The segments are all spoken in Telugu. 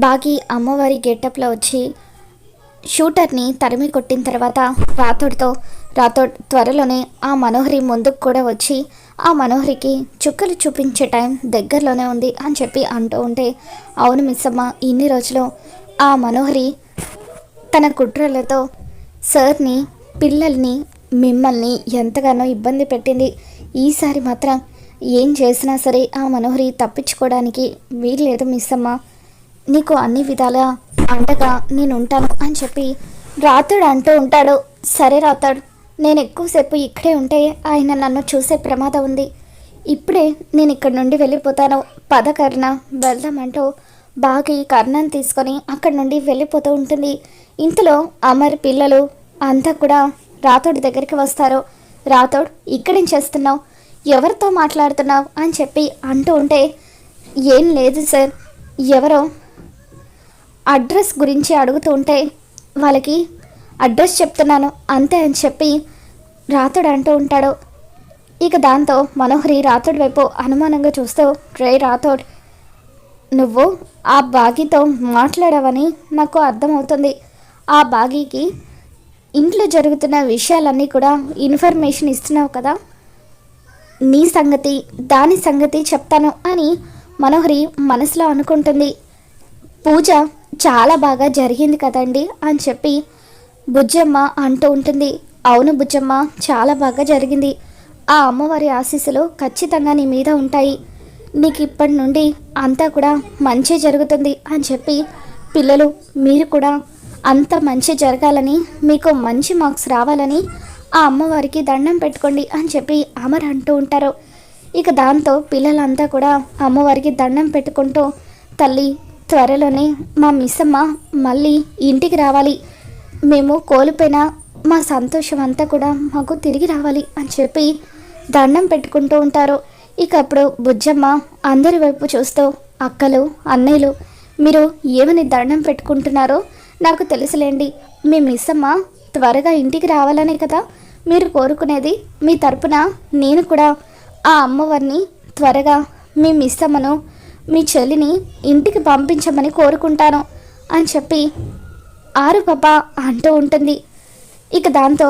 బాగి అమ్మవారి గెటప్లో వచ్చి షూటర్ని తరిమి కొట్టిన తర్వాత రాథోడ్ త్వరలోనే ఆ మనోహరి ముందుకు కూడా వచ్చి ఆ మనోహరికి చుక్కలు చూపించే టైం దగ్గరలోనే ఉంది అని చెప్పి అంటూ ఉంటే, అవును మిస్సమ్మ, ఇన్ని రోజులు ఆ మనోహరి తన కుట్రలతో సార్ని, పిల్లల్ని, మిమ్మల్ని ఎంతగానో ఇబ్బంది పెట్టింది. ఈసారి మాత్రం ఏం చేసినా సరే ఆ మనోహరి తప్పించుకోవడానికి వీల్లేదు మిస్సమ్మ. నీకు అన్ని విధాలా అండగా నేను ఉంటాను అని చెప్పి రాథోడ్ అంటూ ఉంటాడు. సరే రాథోడ్, నేను ఎక్కువసేపు ఇక్కడే ఉంటే ఆయన నన్ను చూసే ప్రమాదం ఉంది. ఇప్పుడే నేను ఇక్కడి నుండి వెళ్ళిపోతాను. పద కర్ణ, వెళ్దామంటూ బాగి కర్ణను తీసుకొని అక్కడి నుండి వెళ్ళిపోతూ ఉంటుంది. ఇంతలో అమర్ పిల్లలు అంతా కూడా రాథోడ్ దగ్గరికి వస్తారు. రాథోడ్, ఇక్కడేం చేస్తున్నావు, ఎవరితో మాట్లాడుతున్నావు అని చెప్పి అంటూ ఉంటే, ఏం లేదు సార్, ఎవరో అడ్రస్ గురించి అడుగుతూ ఉంటే వాళ్ళకి అడ్రస్ చెప్తున్నాను అంతే అని చెప్పి రాథోడ్ అంటూ ఉంటాడు. ఇక దాంతో మనోహరి రాథోడ్ వైపు అనుమానంగా చూస్తూ, రే రాథోడ్, నువ్వు ఆ బాగీతో మాట్లాడావని నాకు అర్థమవుతుంది. ఆ బాగీకి ఇంట్లో జరుగుతున్న విషయాలన్నీ కూడా ఇన్ఫర్మేషన్ ఇస్తున్నావు కదా, నీ సంగతి దాని సంగతి చెప్తాను అని మనోహరి మనసులో అనుకుంటుంది. పూజ చాలా బాగా జరిగింది కదండి అని చెప్పి బుజ్జమ్మ అంటూ ఉంటుంది. అవును బుజ్జమ్మ, చాలా బాగా జరిగింది. ఆ అమ్మవారి ఆశీస్సులు ఖచ్చితంగా నీ మీద ఉంటాయి. నీకు ఇప్పటి నుండి అంతా కూడా మంచి జరుగుతుంది అని చెప్పి, పిల్లలు మీరు కూడా అంత మంచి జరగాలని, మీకు మంచి మార్క్స్ రావాలని ఆ అమ్మవారికి దండం పెట్టుకోండి అని చెప్పి అమర్ అంటూ ఉంటారు. ఇక దాంతో పిల్లలంతా కూడా అమ్మవారికి దండం పెట్టుకుంటూ, తల్లి త్వరలోనే మా మిస్సమ్మ మళ్ళీ ఇంటికి రావాలి, మేము కోల్పోయిన మా సంతోషం అంతా కూడా మాకు తిరిగి రావాలి అని చెప్పి దండం పెట్టుకుంటూ ఉంటారు. ఇక అప్పుడు బుజ్జమ్మ అందరి వైపు చూస్తూ, అక్కలు, అన్నయ్యలు, మీరు ఏమని దండం పెట్టుకుంటున్నారో నాకు తెలుసులేండి. మీ మిస్సమ్మ త్వరగా ఇంటికి రావాలనే కదా మీరు కోరుకునేది. మీ తరపున నేను కూడా ఆ అమ్మవారిని త్వరగా మీ మిస్సమ్మను, మీ చెల్లిని ఇంటికి పంపించమని కోరుకుంటాను అని చెప్పి ఆరు పాప అంటూ ఉంటుంది. ఇక దాంతో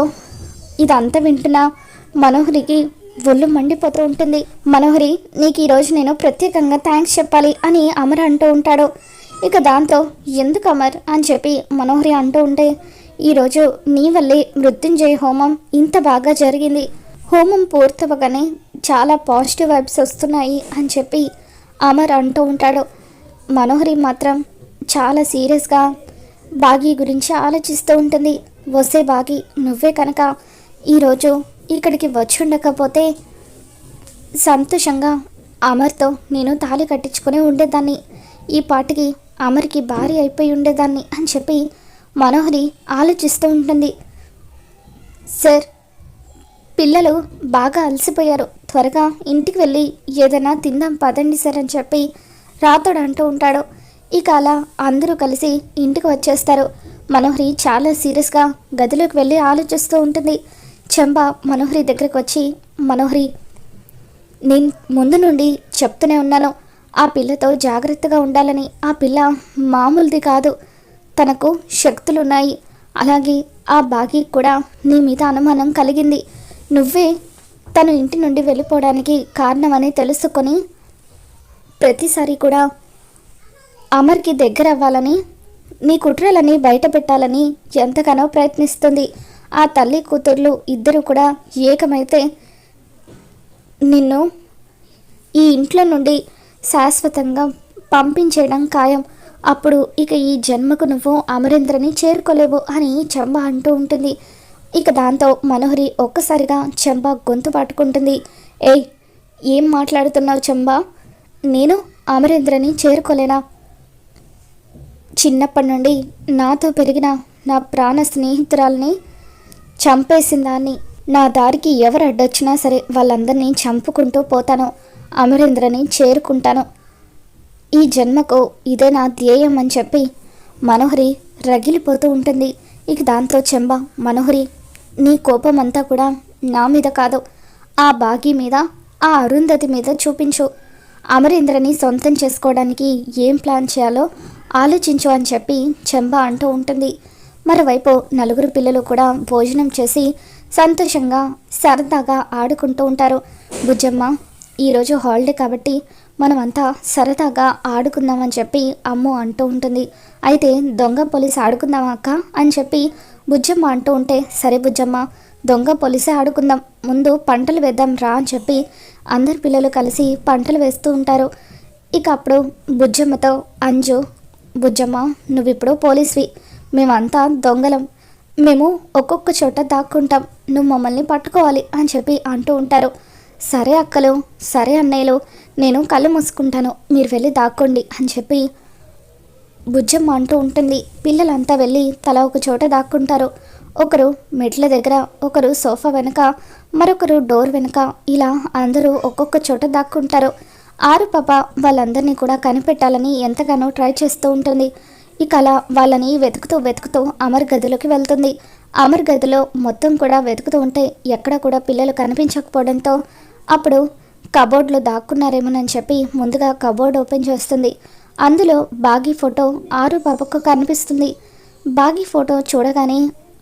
ఇదంతా వింటున్న మనోహరికి ఒళ్ళు మండిపోతూ ఉంటుంది. మనోహరి, నీకు ఈరోజు నేను ప్రత్యేకంగా థ్యాంక్స్ చెప్పాలి అని అమర్ అంటూ ఉంటాడు. ఇక దాంతో ఎందుకు అమర్ అని చెప్పి మనోహరి అంటూ ఉంటే, ఈరోజు నీ వల్లే మృత్యుంజయ హోమం ఇంత బాగా జరిగింది. హోమం పూర్తవగానే చాలా పాజిటివ్ వైబ్స్ వస్తున్నాయి అని చెప్పి అమర్ అంటూ ఉంటాడు. మనోహరి మాత్రం చాలా సీరియస్గా బాగి గురించి ఆలోచిస్తూ ఉంటుంది. వస్తే బాగి, నువ్వే కనుక ఈరోజు ఇక్కడికి వచ్చి ఉండకపోతే సంతోషంగా అమర్తో నేను తాళి కట్టించుకొని ఉండేదాన్ని, ఈ పాటికి అమర్కి భార్య అయిపోయి ఉండేదాన్ని అని చెప్పి మనోహరి ఆలోచిస్తూ ఉంటుంది. సార్, పిల్లలు బాగా అలసిపోయారు, త్వరగా ఇంటికి వెళ్ళి ఏదైనా తిందాం పదండి సార్ అని చెప్పి రాథోడ్ అంటూ ఉంటాడు. ఇక అలా అందరూ కలిసి ఇంటికి వచ్చేస్తారు. మనోహరి చాలా సీరియస్గా గదిలోకి వెళ్ళి ఆలోచిస్తూ ఉంటుంది. చెంబ మనోహరి దగ్గరికి వచ్చి, మనోహరి, నేను ముందు నుండి చెప్తూనే ఉన్నాను ఆ పిల్లతో జాగ్రత్తగా ఉండాలని. ఆ పిల్ల మామూలుది కాదు, తనకు శక్తులున్నాయి. అలాగే ఆ బాగి కూడా నీ మీద అనుమానం కలిగింది. నువ్వే తను ఇంటి నుండి వెళ్ళిపోవడానికి కారణమని తెలుసుకొని ప్రతిసారి కూడా అమర్కి దగ్గర అవ్వాలని, నీ కుట్రలని బయట పెట్టాలని ఎంతగానో ప్రయత్నిస్తుంది. ఆ తల్లి కూతుర్లు ఇద్దరు కూడా ఏకమైతే నిన్ను ఈ ఇంట్లో నుండి శాశ్వతంగా పంపించేయడం ఖాయం. అప్పుడు ఇక ఈ జన్మకు నువ్వు అమరేంద్రని చేరుకోలేవు అని చెంబ అంటూ ఉంటుంది. ఇక దాంతో మనోహరి ఒక్కసారిగా చెంబ గొంతు పట్టుకుంటుంది. ఏయ్, ఏం మాట్లాడుతున్నావు చెంబ? నేను అమరేంద్రని చేరుకోలేనా? చిన్నప్పటి నుండి నాతో పెరిగిన నా ప్రాణ స్నేహితురాల్ని చంపేసిన దాన్ని, నా దారికి ఎవరు అడ్డొచ్చినా సరే వాళ్ళందరినీ చంపుకుంటూ పోతాను, అమరేంద్రని చేరుకుంటాను. ఈ జన్మకు ఇదే నా ధ్యేయం అని చెప్పి మనోహరి రగిలిపోతూ ఉంటుంది. ఇక దాంతో చెంబ, మనోహరి, నీ కోపం అంతా కూడా నా మీద కాదు, ఆ బాగి మీద, ఆ అరుంధతి మీద చూపించు. అమరేంద్రని సొంతం చేసుకోవడానికి ఏం ప్లాన్ చేయాలో ఆలోచించు అని చెప్పి చెంబ అంటూ ఉంటుంది. మరోవైపు నలుగురు పిల్లలు కూడా భోజనం చేసి సంతోషంగా సరదాగా ఆడుకుంటూ ఉంటారు. బుజ్జమ్మ, ఈరోజు హాలిడే కాబట్టి మనమంతా సరదాగా ఆడుకుందామని చెప్పి అమ్ము అంటూ ఉంటుంది. అయితే దొంగ పోలీస్ ఆడుకుందామా అక్క అని చెప్పి బుజ్జమ్మ అంటూ ఉంటే, సరే బుజ్జమ్మ, దొంగ పోలీసే ఆడుకుందాం, ముందు పంటలు వేద్దాం రా అని చెప్పి అందరు పిల్లలు కలిసి పంటలు వేస్తూ ఉంటారు. ఇక అప్పుడు బుజ్జమ్మతో అంజు, బుజ్జమ్మ, నువ్విప్పుడు పోలీస్వి, మేమంతా దొంగలం, మేము ఒక్కొక్క చోట దాక్కుంటాం, నువ్వు మమ్మల్ని పట్టుకోవాలి అని చెప్పి అంటూ ఉంటారు. సరే అక్కలు, సరే అన్నయ్యలు, నేను కళ్ళు మూసుకుంటాను, మీరు వెళ్ళి దాక్కోండి అని చెప్పి బుజ్జమ్మ అంటూ ఉంటుంది. పిల్లలంతా వెళ్ళి తల ఒక చోట దాక్కుంటారు. ఒకరు మెట్ల దగ్గర, ఒకరు సోఫా వెనక, మరొకరు డోర్ వెనక, ఇలా అందరూ ఒక్కొక్క చోట దాక్కుంటారు. ఆరు పాప వాళ్ళందరినీ కూడా కనిపెట్టాలని ఎంతగానో ట్రై చేస్తూ ఉంటుంది. ఇక అలా వాళ్ళని వెతుకుతూ అమర్ గదిలోకి వెళ్తుంది. అమర్ గదిలో మొత్తం కూడా వెతుకుతూ ఉంటే ఎక్కడ కూడా పిల్లలు కనిపించకపోవడంతో అప్పుడు కబోర్డ్లో దాక్కున్నారేమోనని చెప్పి ముందుగా కబోర్డ్ ఓపెన్ చేస్తుంది. అందులో బాగీ ఫోటో ఆరు పాపకు కనిపిస్తుంది. బాగీ ఫోటో చూడగానే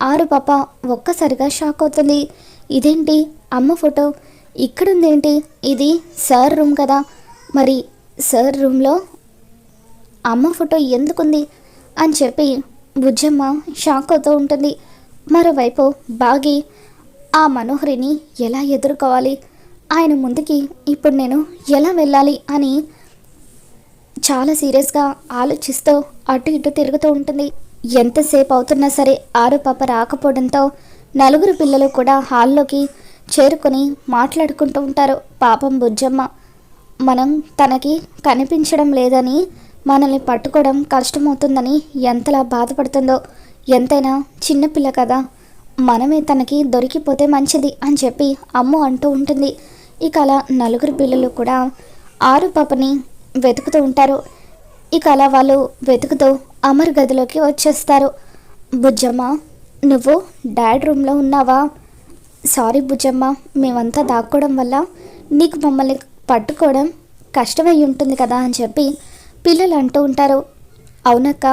ఆరు పాప ఒక్కసారిగా షాక్ అవుతుంది. ఇదేంటి, అమ్మ ఫోటో ఇక్కడుందేంటి, ఇది సార్ రూమ్ కదా, మరి సార్ రూమ్లో అమ్మ ఫోటో ఎందుకుంది అని చెప్పి బుజ్జమ్మ షాక్ అవుతూ ఉంటుంది. మరోవైపు బాగి ఆ మనోహరిని ఎలా ఎదుర్కోవాలి, ఆయన ముందుకి ఇప్పుడు నేను ఎలా వెళ్ళాలి అని చాలా సీరియస్గా ఆలోచిస్తూ అటు ఇటు తిరుగుతూ ఉంటుంది. ఎంతసేపు అవుతున్నా సరే ఆరు పాప రాకపోవడంతో నలుగురు పిల్లలు కూడా హాల్లోకి చేరుకొని మాట్లాడుకుంటూ ఉంటారు. పాపం బుజ్జమ్మ, మనం తనకి కనిపించడం లేదని, మనల్ని పట్టుకోవడం కష్టమవుతుందని ఎంతలా బాధపడుతుందో, ఎంతైనా చిన్నపిల్ల కదా, మనమే తనకి దొరికిపోతే మంచిది అని చెప్పి అమ్ము అంటూ ఉంటుంది. ఇక అలా నలుగురు పిల్లలు కూడా ఆరు పాపని వెతుకుతూ ఉంటారు. ఇక అలా వాళ్ళు వెతుకుతూ అమర్ గదిలోకి వచ్చేస్తారు. బుజ్జమ్మ, నువ్వు డాడ్ రూమ్లో ఉన్నావా? సారీ బుజ్జమ్మ, మేమంతా దాక్కోవడం వల్ల నీకు మమ్మల్ని పట్టుకోవడం కష్టమై ఉంటుంది కదా అని చెప్పి పిల్లలు అంటూ ఉంటారు. అవునక్క,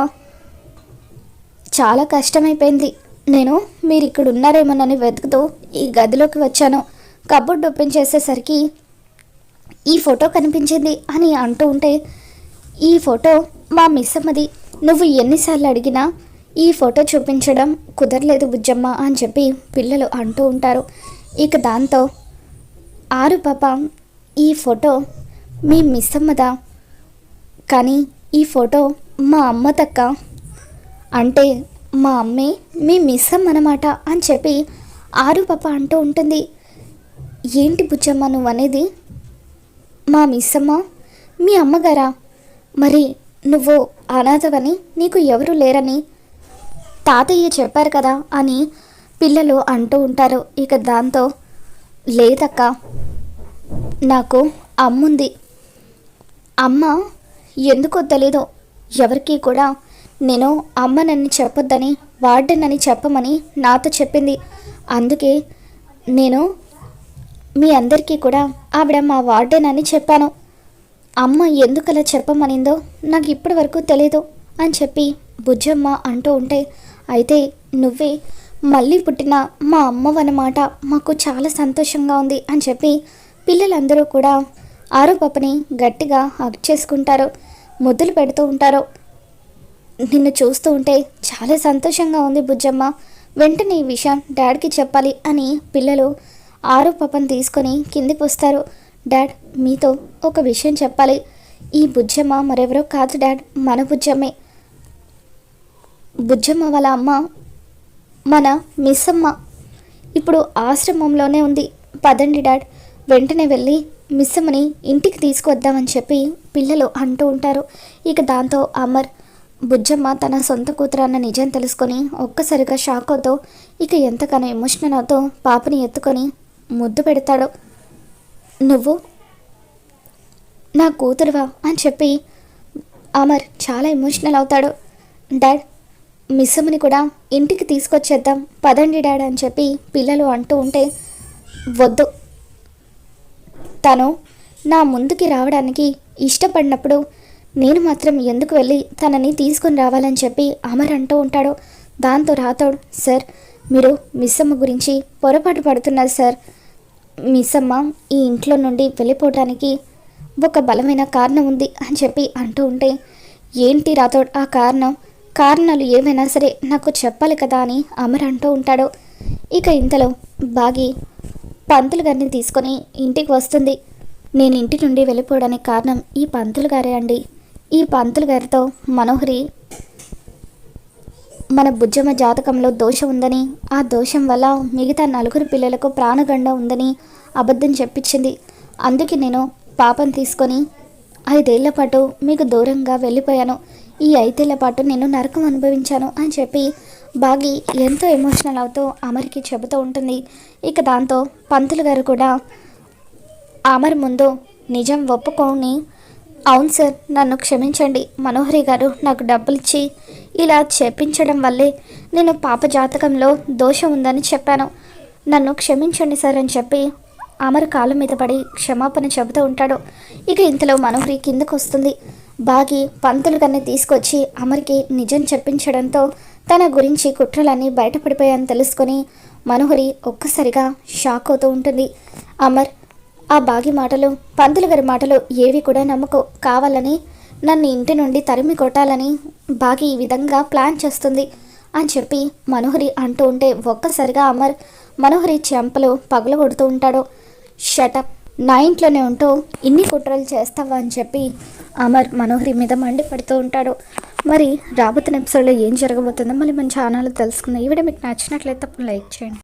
చాలా కష్టమైపోయింది, నేను మీరు ఇక్కడ ఉన్నారేమోనని వెతుకుతూ ఈ గదిలోకి వచ్చాను, కబోర్డ్ ఓపెన్ చేసేసరికి ఈ ఫోటో కనిపించింది అని అంటూ ఉంటే, ఈ ఫోటో మా మిస్ అమ్మది, నువ్వు ఎన్నిసార్లు అడిగినా ఈ ఫోటో చూపించడం కుదరలేదు బుజ్జమ్మ అని చెప్పి పిల్లలు అంటూ ఉంటారు. ఇక దాంతో ఆరు పాప, ఈ ఫోటో మీ మిస్ అమ్మదా, కానీ ఈ ఫోటో మా అమ్మ తక్క, అంటే మా అమ్మే మీ మిస్ అమ్మ అన్నమాట అని చెప్పి ఆరు పాప అంటూ ఉంటుంది. ఏంటి బుజ్జమ్మ నువ్వు అనేది, మా మిస్ అమ్మ మీ అమ్మగారా, మరి నువ్వు అనాథవని, నీకు ఎవరు లేరని తాతయ్య చెప్పారు కదా అని పిల్లలు అంటూ ఉంటారు. ఇక దాంతో లేదక్క, నాకు అమ్ముంది, అమ్మ ఎందుకో తెలీదు, ఎవరికి కూడా నేను అమ్మనని చెప్పొద్దని, వార్డెనని చెప్పమని నాతో చెప్పింది, అందుకే నేను మీ అందరికీ కూడా ఆవిడ మా వార్డెన్ అని చెప్పాను, అమ్మ ఎందుకలా చెప్పమనిందో నాకు ఇప్పటి వరకు తెలీదు అని చెప్పి బుజ్జమ్మ అంటూ ఉంటే, అయితే నువ్వే మళ్ళీ పుట్టిన మా అమ్మవన్నమాట, మాకు చాలా సంతోషంగా ఉంది అని చెప్పి పిల్లలందరూ కూడా ఆరు పాపని గట్టిగా హగ్ చేసుకుంటారు, ముద్దులు పెడుతూ ఉంటారు. నిన్ను చూస్తూ ఉంటే చాలా సంతోషంగా ఉంది బుజ్జమ్మ, వెంటనే ఈ విషయం డాడ్కి చెప్పాలి అని పిల్లలు ఆరు పాపని తీసుకొని కిందికి వస్తారు. డాడ్, మీతో ఒక విషయం చెప్పాలి, ఈ బుజ్జమ్మ మరెవరో కాదు డాడ్, మన బుజ్జమ్మే, బుజ్జమ్మ వాళ్ళ అమ్మ మన మిస్ అమ్మ ఇప్పుడు ఆశ్రమంలోనే ఉంది, పదండి డాడ్, వెంటనే వెళ్ళి మిస్ అమ్మని ఇంటికి తీసుకొద్దామని చెప్పి పిల్లలు అంటూ ఉంటారు. ఇక దాంతో అమర్ బుజ్జమ్మ తన సొంత కూతురు అన్న నిజం తెలుసుకొని ఒక్కసారిగా షాక్ అవుతూ ఇక ఎంతగానో ఎమోషనల్ అవుతూ పాపని ఎత్తుకొని ముద్దు పెడతాడు. నువ్వు నా కూతురువా అని చెప్పి అమర్ చాలా ఎమోషనల్ అవుతాడు. డాడ్, మిస్ అమ్మని కూడా ఇంటికి తీసుకొచ్చేద్దాం పదండి డాడ్ అని చెప్పి పిల్లలు అంటూ ఉంటే, వద్దు, తను నా ముందుకి రావడానికి ఇష్టపడినప్పుడు నేను మాత్రం ఎందుకు వెళ్ళి తనని తీసుకుని రావాలని చెప్పి అమర్ అంటూ ఉంటాడు. దాంతో రాథోడ్, సార్ మీరు మిస్సమ్మ గురించి పొరపాటు పడుతున్నారు సార్. మిస్సమ్మ ఈ ఇంట్లో నుండి వెళ్ళిపోవటానికి ఒక బలమైన కారణం ఉంది అని చెప్పి అంటూ ఉంటే, ఏంటి రాథోడ్ ఆ కారణాలు ఏమైనా సరే నాకు చెప్పాలి కదా అని అమర్ అంటూ ఉంటాడు. ఇక ఇంతలో బాగి పంతులు గారిని తీసుకొని ఇంటికి వస్తుంది. నేను ఇంటి నుండి వెళ్ళిపోవడానికి కారణం ఈ పంతులు గారే అండి. ఈ పంతులు గారితో మనోహరి మన బుజ్జమ్మ జాతకంలో దోషం ఉందని, ఆ దోషం వల్ల మిగతా 4 పిల్లలకు ప్రాణగండ ఉందని అబద్ధం చెప్పించింది. అందుకే నేను పాపం తీసుకొని 5 ఏళ్ల పాటు మీకు దూరంగా వెళ్ళిపోయాను. ఈ 5 ఏళ్ల పాటు నేను నరకం అనుభవించాను అని చెప్పి బాగి ఎంతో ఎమోషనల్ అవుతూ అమర్కి చెబుతూ ఉంటుంది. ఇక దాంతో పంతులు గారు కూడా అమర్ ముందు నిజం ఒప్పుకొని, అవును సార్ నన్ను క్షమించండి, మనోహరి గారు నాకు డబ్బులు ఇచ్చి ఇలా చెప్పించడం వల్లే నేను పాప జాతకంలో దోషం ఉందని చెప్పాను, నన్ను క్షమించండి సార్ అని చెప్పి అమర్ కాళ్ళ మీద పడి క్షమాపణ చెబుతూ ఉంటాడు. ఇక ఇంతలో మనోహరి కిందకు వస్తుంది. బాగి పంతులు గారిని తీసుకొచ్చి అమర్కి నిజం చెప్పించడంతో తన గురించి కుట్రలన్నీ బయటపడిపోయాయని తెలుసుకొని మనోహరి ఒక్కసారిగా షాక్ అవుతూ ఉంటుంది. అమర్ ఆ బాగి మాటలు, పంతులు గారి మాటలు ఏవి కూడా నమ్మకు, కావాలని నన్ను ఇంటి నుండి తరిమి కొట్టాలని బాగి ఈ విధంగా ప్లాన్ చేస్తుంది అని చెప్పి మనోహరి అంటూ ఉంటే ఒక్కసారిగా అమర్ మనోహరి చెంపలు పగలగొడుతూ ఉంటాడు. షటప్, నా ఇంట్లోనే ఉంటూ ఇన్ని కుట్రలు చేస్తావా అని చెప్పి అమర్ మనోహరి మీద మండిపడుతూ ఉంటాడు. మరి రాబోతున్న ఎపిసోడ్లో ఏం జరగబోతుందో మళ్ళీ మన ఛానల్లో తెలుసుకుందాం. ఈ వీడియో మీకు నచ్చినట్లయితే తప్పకుండా లైక్ చేయండి.